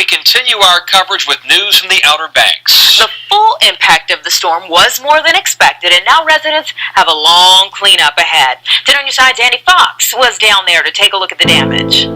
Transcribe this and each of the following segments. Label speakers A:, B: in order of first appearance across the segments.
A: we continue our coverage with news from the Outer Banks.
B: The full impact of the storm was more than expected, and now residents have a long cleanup ahead. 10 on your side, Danny Fox was down there to take a look at the damage.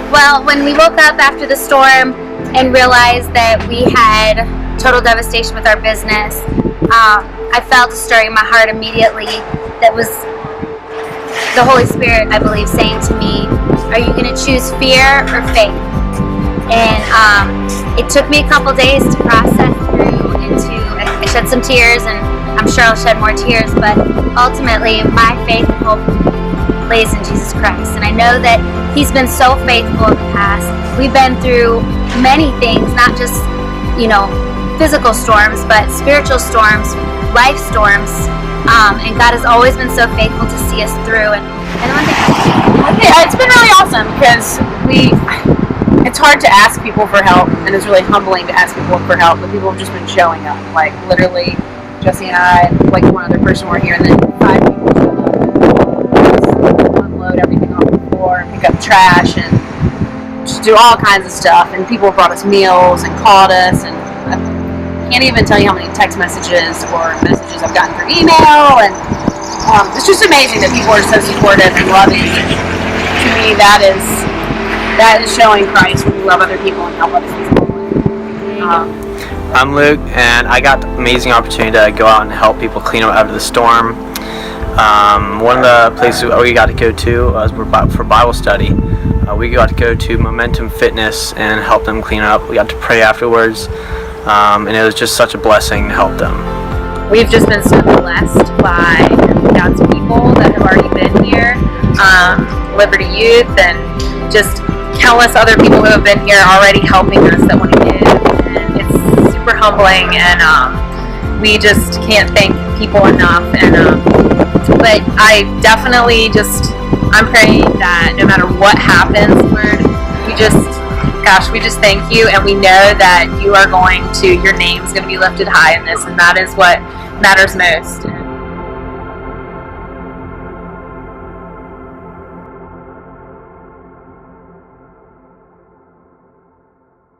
C: Well, when we woke up after the storm and realized that we had total devastation with our business, I felt a stirring in my heart immediately that was the Holy Spirit, I believe, saying to me, are you going to choose fear or faith? And it took me a couple days to process through I shed some tears, and I'm sure I'll shed more tears, but ultimately my faith and hope lays in Jesus Christ. And I know that He's been so faithful in the past. We've been through many things, not just, physical storms, but spiritual storms, life storms. And God has always been so faithful to see us through. And
D: it's been really awesome because it's hard to ask people for help, and it's really humbling to ask people for help, but people have just been showing up. Like, literally, Jesse and I, like one other person were here, and then 5 people showed up. Unload everything off the floor, and pick up trash, and just do all kinds of stuff. And people brought us meals and called us, and I can't even tell you how many text messages or messages I've gotten through email. And it's just amazing that people are so supportive and loving. To me, that is showing Christ when we love other people and help other people.
E: I'm Luke, and I got the amazing opportunity to go out and help people clean up after the storm. One of the places we got to go to was for Bible study. We got to go to Momentum Fitness and help them clean up. We got to pray afterwards, and it was just such a blessing to help them.
D: We've just been so blessed by God's people that have already been here, Liberty Youth, and just countless other people who have been here already helping us that want to give. And it's super humbling, and we just can't thank people enough. And but I definitely I'm praying that no matter what happens, Lord, we just thank you, and we know that your name's going to be lifted high in this, and that is what matters most.